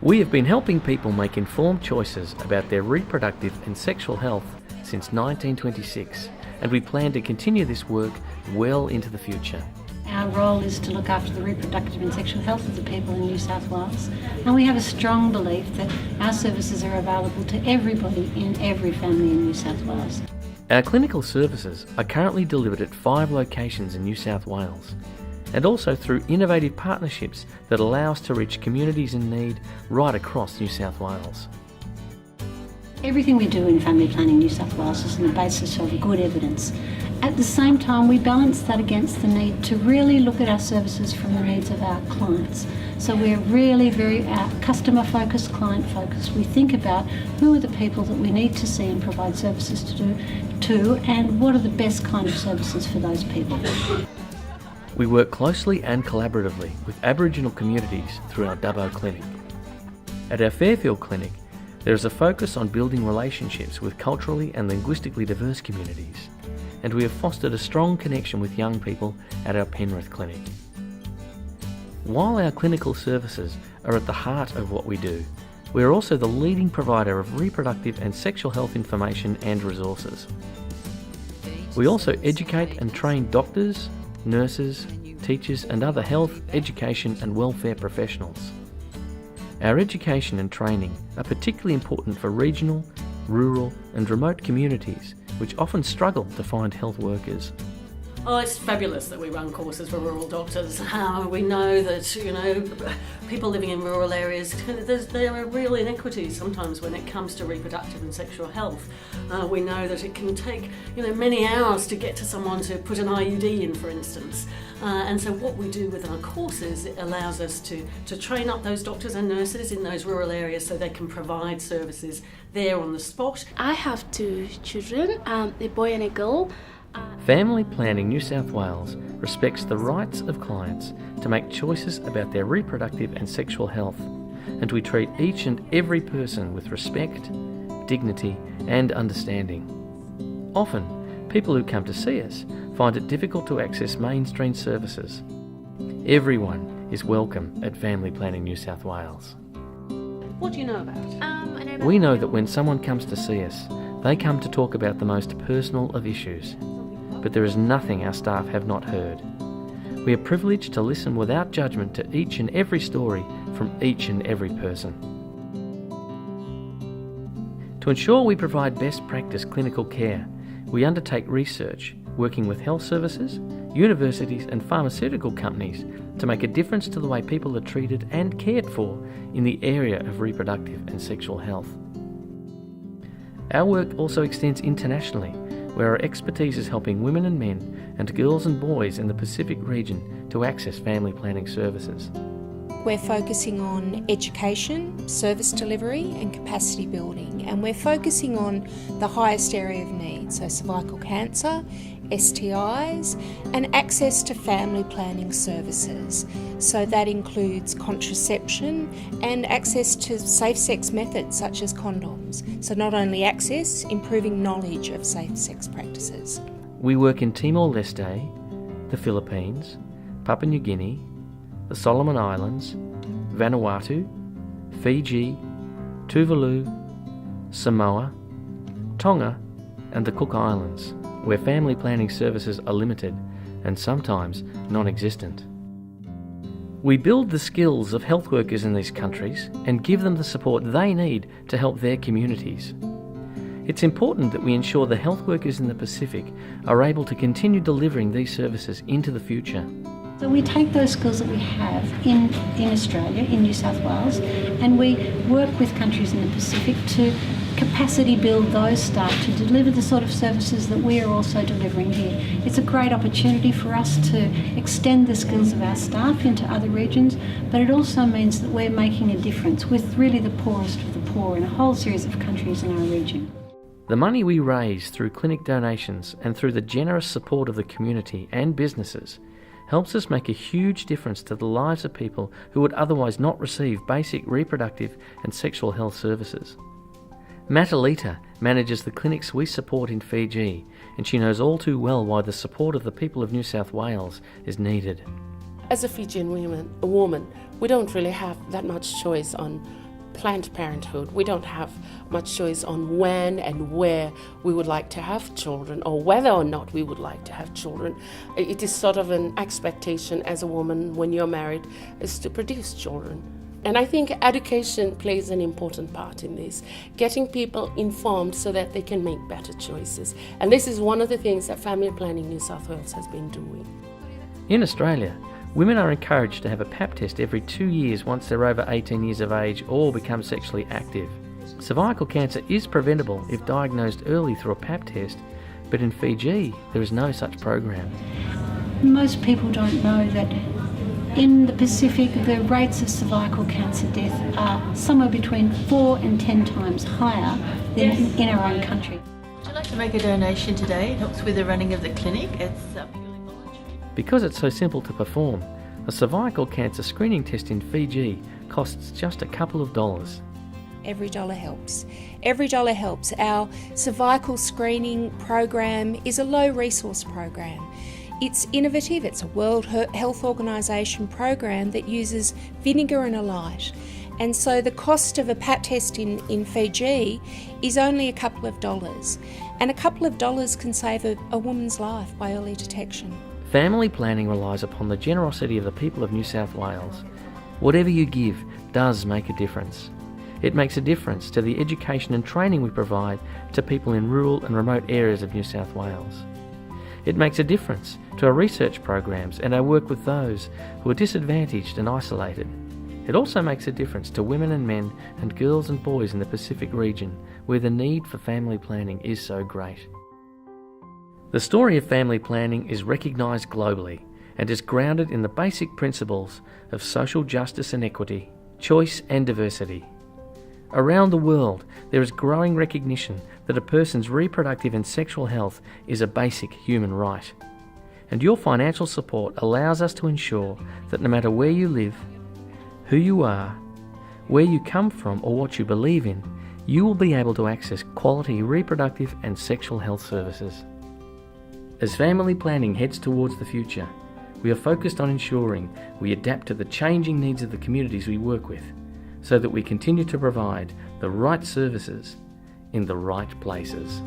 We have been helping people make informed choices about their reproductive and sexual health since 1926, and we plan to continue this work well into the future. Our role is to look after the reproductive and sexual health of the people in New South Wales, and we have a strong belief that our services are available to everybody in every family in New South Wales. Our clinical services are currently delivered at 5 locations in New South Wales, and also through innovative partnerships that allow us to reach communities in need right across New South Wales. Everything we do in family planning New South Wales is on the basis of good evidence. At the same time, we balance that against the need to really look at our services from the needs of our clients. So we're really very customer focused, client focused. We think about who are the people that we need to see and provide services to, and what are the best kind of services for those people. We work closely and collaboratively with Aboriginal communities through our Dubbo Clinic. At our Fairfield Clinic, there is a focus on building relationships with culturally and linguistically diverse communities, and we have fostered a strong connection with young people at our Penrith Clinic. While our clinical services are at the heart of what we do, we are also the leading provider of reproductive and sexual health information and resources. We also educate and train doctors, nurses, teachers and other health, education and welfare professionals. Our education and training are particularly important for regional, rural and remote communities which often struggle to find health workers. Oh, it's fabulous that we run courses for rural doctors. We know that, people living in rural areas, there are real inequities sometimes when it comes to reproductive and sexual health. We know that it can take, many hours to get to someone to put an IUD in, for instance. And so what we do with our courses, it allows us to train up those doctors and nurses in those rural areas so they can provide services there on the spot. I have 2 children, a boy and a girl. Family Planning New South Wales respects the rights of clients to make choices about their reproductive and sexual health, and we treat each and every person with respect, dignity and understanding. Often, people who come to see us find it difficult to access mainstream services. Everyone is welcome at Family Planning New South Wales. What do you know about? We know that when someone comes to see us, they come to talk about the most personal of issues, but there is nothing our staff have not heard. We are privileged to listen without judgment to each and every story from each and every person. To ensure we provide best practice clinical care, we undertake research, working with health services, universities and pharmaceutical companies to make a difference to the way people are treated and cared for in the area of reproductive and sexual health. Our work also extends internationally, where our expertise is helping women and men and girls and boys in the Pacific region to access family planning services. We're focusing on education, service delivery and capacity building, and we're focusing on the highest area of need, so cervical cancer, STIs and access to family planning services. So that includes contraception and access to safe sex methods such as condoms. So not only access, improving knowledge of safe sex practices. We work in Timor-Leste, the Philippines, Papua New Guinea, the Solomon Islands, Vanuatu, Fiji, Tuvalu, Samoa, Tonga and the Cook Islands, where family planning services are limited and sometimes non-existent. We build the skills of health workers in these countries and give them the support they need to help their communities. It's important that we ensure the health workers in the Pacific are able to continue delivering these services into the future. So we take those skills that we have in Australia, in New South Wales, and we work with countries in the Pacific to capacity build those staff to deliver the sort of services that we are also delivering here. It's a great opportunity for us to extend the skills of our staff into other regions, but it also means that we're making a difference with really the poorest of the poor in a whole series of countries in our region. The money we raise through clinic donations and through the generous support of the community and businesses helps us make a huge difference to the lives of people who would otherwise not receive basic reproductive and sexual health services. Matalita manages the clinics we support in Fiji, and she knows all too well why the support of the people of New South Wales is needed. As a Fijian woman, we don't really have that much choice on Planned Parenthood, we don't have much choice on when and where we would like to have children, or whether or not we would like to have children. It is sort of an expectation as a woman when you're married is to produce children. And I think education plays an important part in this, getting people informed so that they can make better choices. And this is one of the things that Family Planning New South Wales has been doing. In Australia, women are encouraged to have a pap test every 2 years once they're over 18 years of age or become sexually active. Cervical cancer is preventable if diagnosed early through a pap test, but in Fiji there is no such program. Most people don't know that in the Pacific, the rates of cervical cancer death are somewhere between 4 and 10 times higher than in our own country. Would you like to make a donation today? It helps with the running of the clinic. It's purely voluntary. Because it's so simple to perform, a cervical cancer screening test in Fiji costs just a couple of dollars. Every dollar helps. Every dollar helps. Our cervical screening program is a low resource program. It's innovative. It's a World Health Organisation program that uses vinegar and a light. And so the cost of a pap test in Fiji is only a couple of dollars. And a couple of dollars can save a woman's life by early detection. Family planning relies upon the generosity of the people of New South Wales. Whatever you give does make a difference. It makes a difference to the education and training we provide to people in rural and remote areas of New South Wales. It makes a difference to our research programs and our work with those who are disadvantaged and isolated. It also makes a difference to women and men and girls and boys in the Pacific region, where the need for family planning is so great. The story of family planning is recognised globally and is grounded in the basic principles of social justice and equity, choice and diversity. Around the world, there is growing recognition that a person's reproductive and sexual health is a basic human right. And your financial support allows us to ensure that no matter where you live, who you are, where you come from or what you believe in, you will be able to access quality reproductive and sexual health services. As family planning heads towards the future, we are focused on ensuring we adapt to the changing needs of the communities we work with, so that we continue to provide the right services in the right places.